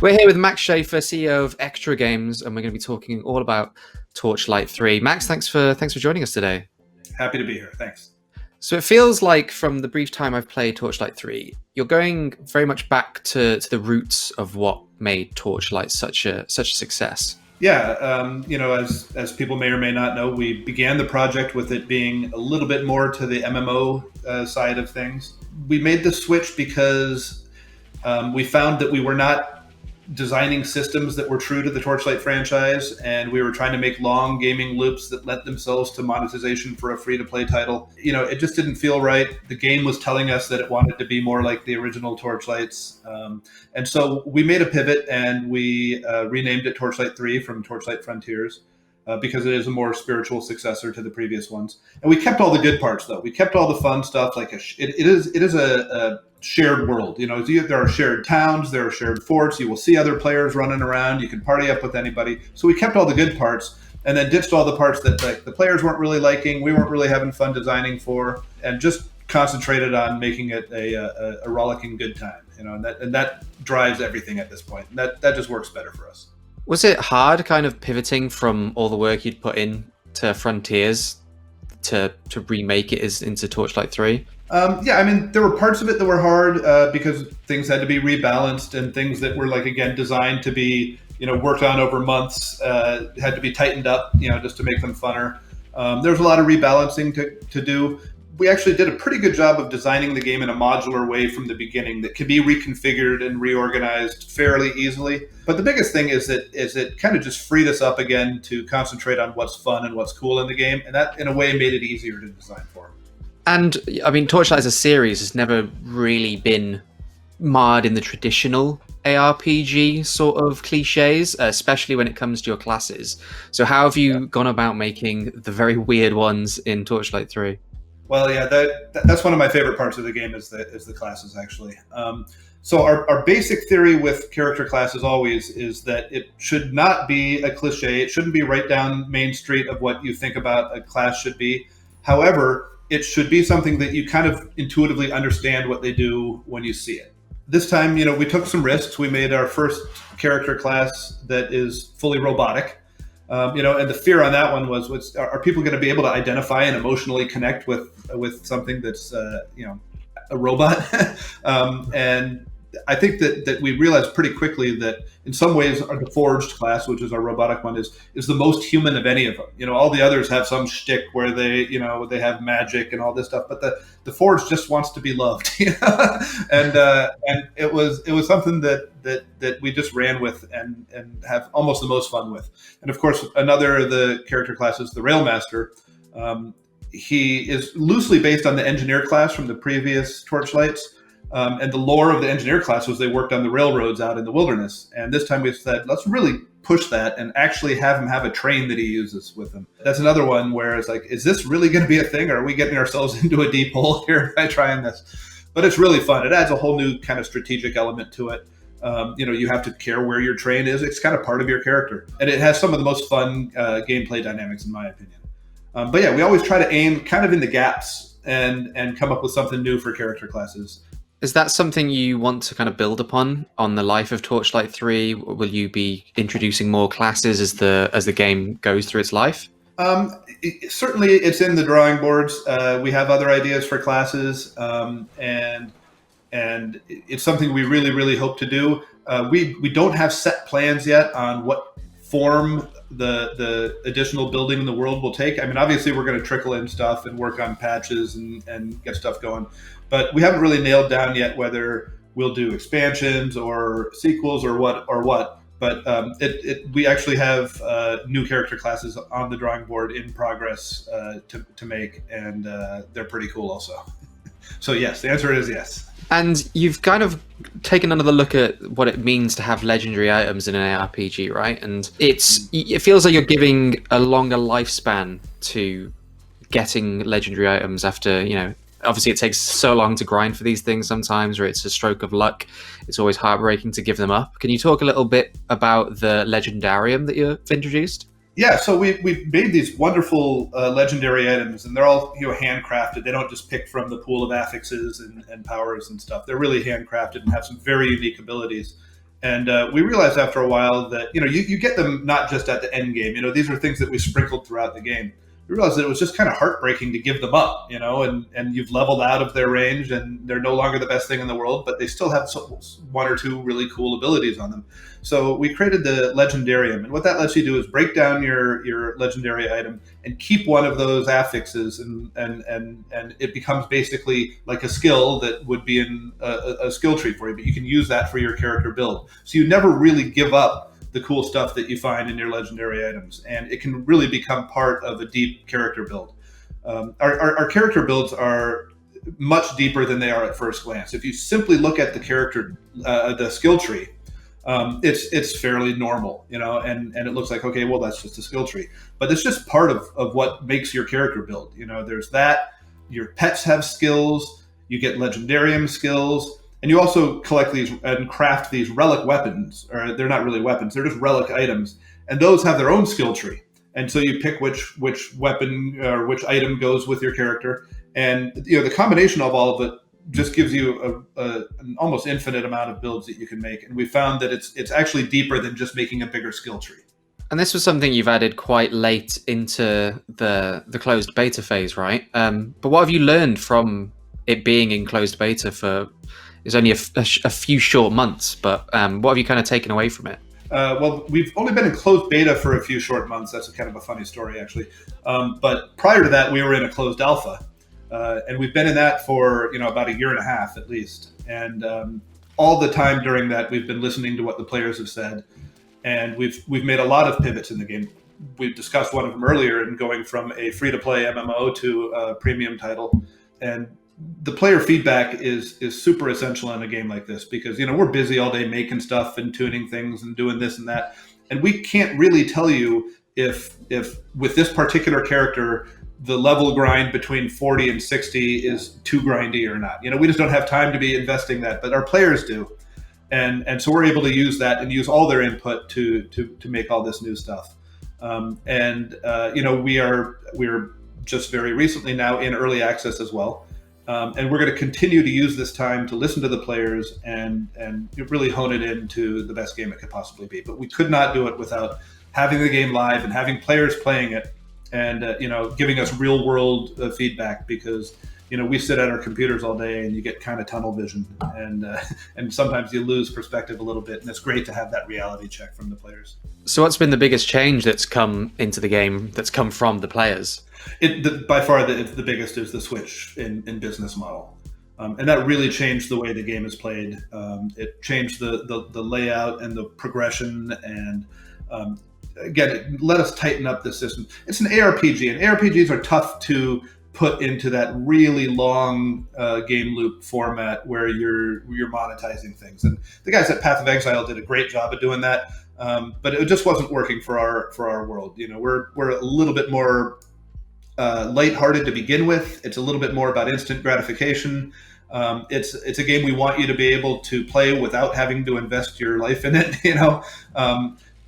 We're here with Max Schaefer, CEO of Echtra Games, and we're going to be talking all about Torchlight 3. Max, thanks for joining us today. Happy to be here. Thanks. So it feels like from the brief time I've played Torchlight 3, you're going very much back to the roots of what made Torchlight such a success. Yeah, as people may or may not know, we began the project with it being a little bit more to the MMO side of things. We made the switch because we found that we were not designing systems that were true to the Torchlight franchise, and we were trying to make long gaming loops that lent themselves to monetization for a free-to-play title. It just didn't feel right. The game was telling us that it wanted to be more like the original Torchlights. And so we made a pivot, and we renamed it Torchlight 3 from Torchlight Frontiers, because it is a more spiritual successor to the previous ones. And we kept all the good parts, though. We kept all the fun stuff. Like it is a shared world. There are shared towns, there are shared forts. You will see other players running around. You can party up with anybody. So we kept all the good parts, and then ditched all the parts that the players weren't really liking, we weren't really having fun designing for, and just concentrated on making it a rollicking good time. And that drives everything at this point. And that just works better for us. Was it hard kind of pivoting from all the work you'd put in to Frontiers to remake it into Torchlight 3? There were parts of it that were hard because things had to be rebalanced, and things that were designed to be worked on over months had to be tightened up just to make them funner. There was a lot of rebalancing to do. We actually did a pretty good job of designing the game in a modular way from the beginning that could be reconfigured and reorganized fairly easily. But the biggest thing is that it kind of just freed us up again to concentrate on what's fun and what's cool in the game, and that in a way made it easier to design for. And I mean, Torchlight as a series has never really been marred in the traditional ARPG sort of cliches, especially when it comes to your classes. So how have you gone about making the very weird ones in Torchlight 3? Well, yeah, that's one of my favorite parts of the game is the classes, actually. So our basic theory with character classes always is that it should not be a cliche. It shouldn't be right down Main Street of what you think about a class should be. However, it should be something that you kind of intuitively understand what they do when you see it. This time, we took some risks. We made our first character class that is fully robotic. And the fear on that one was are people going to be able to identify and emotionally connect with something that's a robot? And I think that we realized pretty quickly that in some ways the Forged class, which is our robotic one, is the most human of any of them. All the others have some shtick where they have magic and all this stuff, but the Forged just wants to be loved. And it was something that we just ran with and have almost the most fun with. And of course, another of the character classes, the Railmaster. He is loosely based on the Engineer class from the previous Torchlights. And the lore of the Engineer class was they worked on the railroads out in the wilderness. And this time we said, let's really push that and actually have him have a train that he uses with him. That's another one where it's like, is this really going to be a thing? Or are we getting ourselves into a deep hole here by trying this? But it's really fun. It adds a whole new kind of strategic element to it. You have to care where your train is. It's kind of part of your character. And it has some of the most fun gameplay dynamics, in my opinion. But yeah, we always try to aim kind of in the gaps and come up with something new for character classes. Is that something you want to kind of build upon on the life of Torchlight 3? Will you be introducing more classes as the game goes through its life? Certainly, it's in the drawing boards. We have other ideas for classes, and it's something we really, really hope to do. We don't have set plans yet on what form the additional building in the world will take. I mean, obviously, we're going to trickle in stuff and work on patches and get stuff going. But we haven't really nailed down yet whether we'll do expansions or sequels or what. But we actually have new character classes on the drawing board in progress to make, and they're pretty cool also. So yes, the answer is yes. And you've kind of taken another look at what it means to have legendary items in an ARPG, right? And it feels like you're giving a longer lifespan to getting legendary items after, obviously it takes so long to grind for these things sometimes, or it's a stroke of luck. It's always heartbreaking to give them up. Can you talk a little bit about the Legendarium that you've introduced? Yeah, so we made these wonderful legendary items, and they're all handcrafted. They don't just pick from the pool of affixes and powers and stuff. They're really handcrafted and have some very unique abilities. And we realized after a while that, you get them not just at the end game. These are things that we sprinkled throughout the game. We realized that it was just kind of heartbreaking to give them up, and you've leveled out of their range and they're no longer the best thing in the world, but they still have one or two really cool abilities on them. So we created the Legendarium, and what that lets you do is break down your legendary item and keep one of those affixes, and it becomes basically like a skill that would be in a skill tree for you, but you can use that for your character build. So you never really give up the cool stuff that you find in your legendary items, and it can really become part of a deep character build. Our character builds are much deeper than they are at first glance. If you simply look at the character, the skill tree, it's fairly normal, and it looks like, okay, well, that's just a skill tree, but it's just part of what makes your character build. There's that. Your pets have skills. You get legendarium skills. And you also collect these and craft these relic weapons, or they're not really weapons, they're just relic items. And those have their own skill tree. And so you pick which weapon or which item goes with your character. And the combination of all of it just gives you an almost infinite amount of builds that you can make. And we found that it's actually deeper than just making a bigger skill tree. And this was something you've added quite late into the closed beta phase, right? But what have you learned from it being in closed beta for... It's only a few short months, but what have you kind of taken away from it? Well, we've only been in closed beta for a few short months. That's kind of a funny story, actually. But prior to that, we were in a closed alpha, and we've been in that for about a year and a half at least. And all the time during that, we've been listening to what the players have said, and we've made a lot of pivots in the game. We've discussed one of them earlier in going from a free-to-play MMO to a premium title, and the player feedback is super essential in a game like this, because we're busy all day making stuff and tuning things and doing this and that, and we can't really tell you if with this particular character the level grind between 40 and 60 is too grindy or not. We just don't have time to be investing that, but our players do, and so we're able to use that and use all their input to make all this new stuff. We're just very recently now in early access as well. And we're going to continue to use this time to listen to the players and really hone it into the best game it could possibly be. But we could not do it without having the game live and having players playing it, and giving us real world feedback, because we sit at our computers all day and you get kind of tunnel vision, and sometimes you lose perspective a little bit, and it's great to have that reality check from the players. So what's been the biggest change that's come into the game that's come from the players? By far, the biggest is the switch in business model, and that really changed the way the game is played. It changed the layout and the progression, and again, it let us tighten up the system. It's an ARPG, and ARPGs are tough to put into that really long game loop format where you're monetizing things. And the guys at Path of Exile did a great job of doing that, but it just wasn't working for our world. We're a little bit more lighthearted to begin with. It's a little bit more about instant gratification. It's a game we want you to be able to play without having to invest your life in it.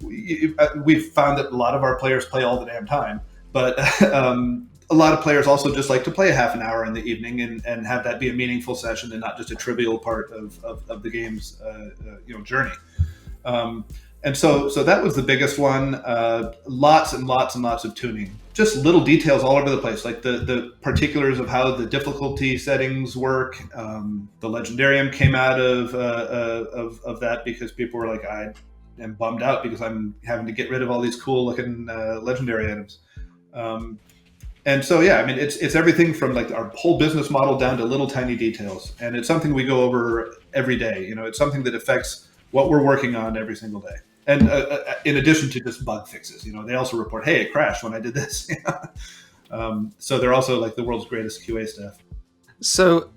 We've found that a lot of our players play all the damn time, but a lot of players also just like to play a half an hour in the evening and have that be a meaningful session and not just a trivial part of the game's journey. And so that was the biggest one. Lots and lots and lots of tuning. Just little details all over the place, like the particulars of how the difficulty settings work. The Legendarium came out of that because people were like, I am bummed out because I'm having to get rid of all these cool looking legendary items. And so, yeah, I mean, it's everything from like our whole business model down to little tiny details. And it's something we go over every day. It's something that affects what we're working on every single day. And in addition to just bug fixes, they also report, hey, it crashed when I did this. So they're also like the world's greatest QA staff. So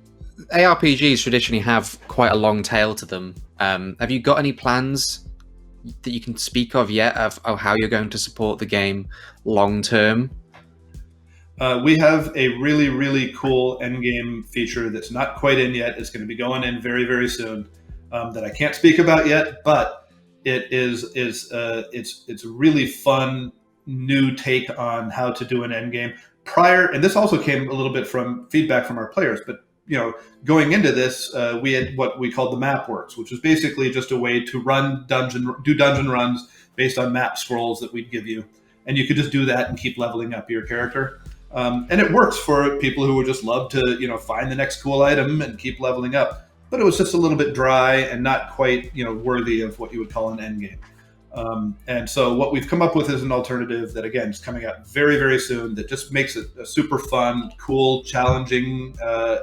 ARPGs traditionally have quite a long tail to them. Have you got any plans that you can speak of yet of how you're going to support the game long term? We have a really, really cool endgame feature that's not quite in yet. It's going to be going in very, very soon, that I can't speak about yet, but it it's a really fun new take on how to do an endgame. And this also came a little bit from feedback from our players, but going into this, we had what we called the map works, which was basically just a way to do dungeon runs based on map scrolls that we'd give you, and you could just do that and keep leveling up your character. And it works for people who would just love to, find the next cool item and keep leveling up. But it was just a little bit dry and not quite, worthy of what you would call an end game. And so what we've come up with is an alternative that, again, is coming out very, very soon that just makes it a super fun, cool, challenging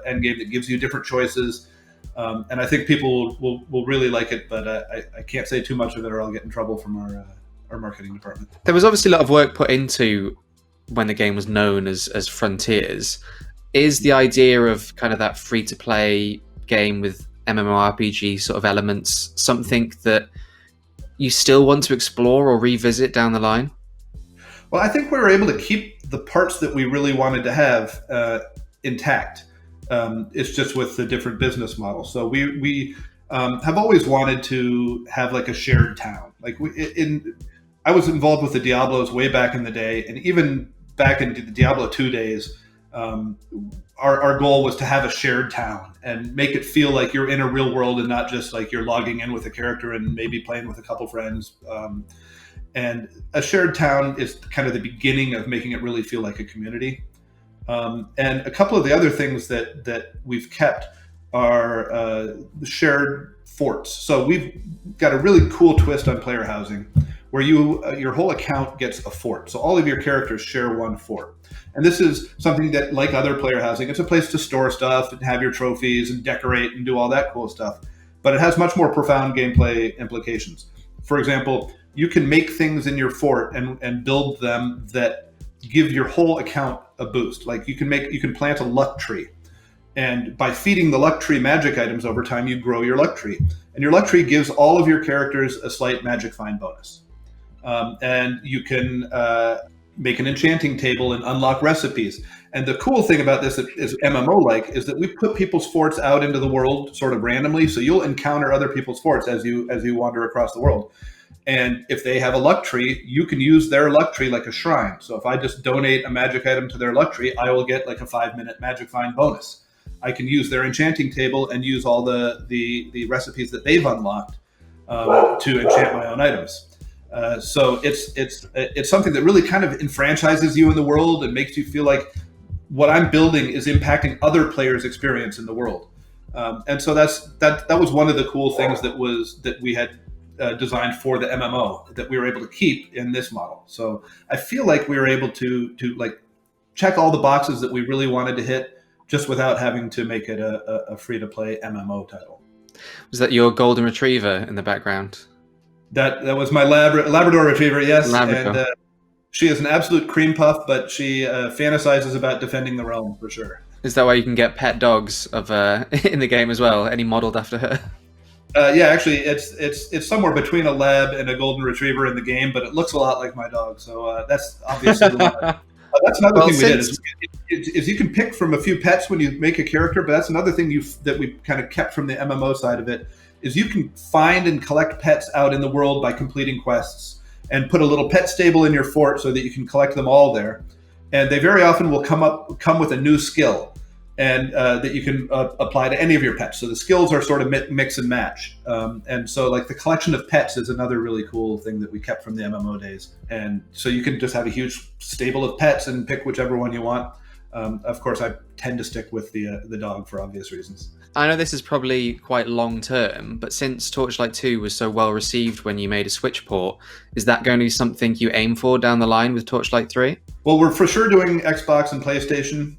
end game that gives you different choices. And I think people will really like it, but I can't say too much of it or I'll get in trouble from our marketing department. There was obviously a lot of work put into when the game was known as Frontiers. Is the idea of kind of that free-to-play game with MMORPG sort of elements something that you still want to explore or revisit down the line? Well, I think we were able to keep the parts that we really wanted to have intact. It's just with the different business models. So we have always wanted to have like a shared town. Like I was involved with the Diablos way back in the day, and even back in the Diablo 2 days, our goal was to have a shared town and make it feel like you're in a real world and not just like you're logging in with a character and maybe playing with a couple friends. And a shared town is kind of the beginning of making it really feel like a community. And a couple of the other things that we've kept are the shared forts. So we've got a really cool twist on player housing where your whole account gets a fort. So all of your characters share one fort. And this is something that, like other player housing, it's a place to store stuff and have your trophies and decorate and do all that cool stuff. But it has much more profound gameplay implications. For example, you can make things in your fort and build them that give your whole account a boost. Like you can plant a luck tree. And by feeding the luck tree magic items over time, you grow your luck tree. And your luck tree gives all of your characters a slight magic find bonus. And you can make an enchanting table and unlock recipes. And the cool thing about this is MMO-like is that we put people's forts out into the world sort of randomly. So you'll encounter other people's forts as you wander across the world. And if they have a luck tree, you can use their luck tree like a shrine. So if I just donate a magic item to their luck tree, I will get like a 5-minute magic find bonus. I can use their enchanting table and use all the recipes that they've unlocked to enchant my own items. So it's something that really kind of enfranchises you in the world and makes you feel like what I'm building is impacting other players' experience in the world. And so that was one of the cool things that we had designed for the MMO that we were able to keep in this model. So I feel like we were able to like check all the boxes that we really wanted to hit just without having to make it a free-to-play MMO title. Was that your golden retriever in the background? That was my Labrador retriever, yes. Labrador. And she is an absolute cream puff, but she fantasizes about defending the realm for sure. Is that why you can get pet dogs in the game as well? Any modeled after her? Yeah, actually, it's somewhere between a lab and a golden retriever in the game, but it looks a lot like my dog. So that's obviously the one. That's another thing we did is you can pick from a few pets when you make a character, but that's another thing that we kind of kept from the MMO side of it is you can find and collect pets out in the world by completing quests and put a little pet stable in your fort so that you can collect them all there. And they very often will come with a new skill and that you can apply to any of your pets. So the skills are sort of mix and match. And so like the collection of pets is another really cool thing that we kept from the MMO days. And so you can just have a huge stable of pets and pick whichever one you want. Of course, I tend to stick with the dog for obvious reasons. I know this is probably quite long term, but since Torchlight 2 was so well received when you made a Switch port, is that going to be something you aim for down the line with Torchlight 3? Well, we're for sure doing Xbox and PlayStation,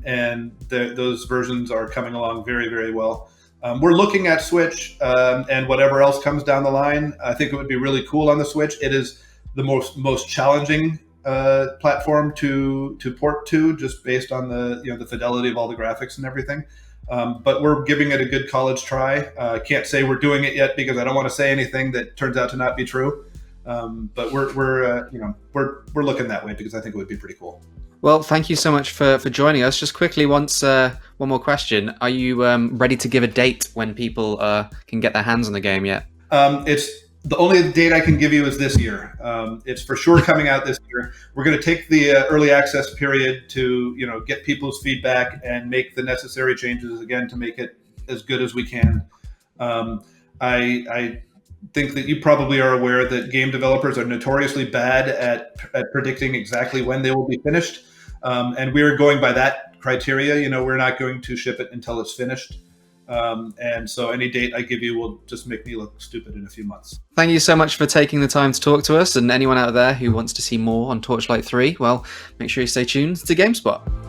and those versions are coming along very, very well. We're looking at Switch and whatever else comes down the line. I think it would be really cool on the Switch. It is the most challenging platform to port to, just based on the fidelity of all the graphics and everything. But we're giving it a good college try. I can't say we're doing it yet because I don't want to say anything that turns out to not be true. But we're looking that way because I think it would be pretty cool. Well, thank you so much for joining us. Just quickly, one more question: are you ready to give a date when people can get their hands on the game yet? It's the only date I can give you is this year. It's for sure coming out this year. We're going to take the early access period to get people's feedback and make the necessary changes again to make it as good as we can. I think that you probably are aware that game developers are notoriously bad at predicting exactly when they will be finished, and we're going by that criteria. We're not going to ship it until it's finished. And so any date I give you will just make me look stupid in a few months. Thank you so much for taking the time to talk to us, and anyone out there who wants to see more on Torchlight 3, well, make sure you stay tuned to GameSpot.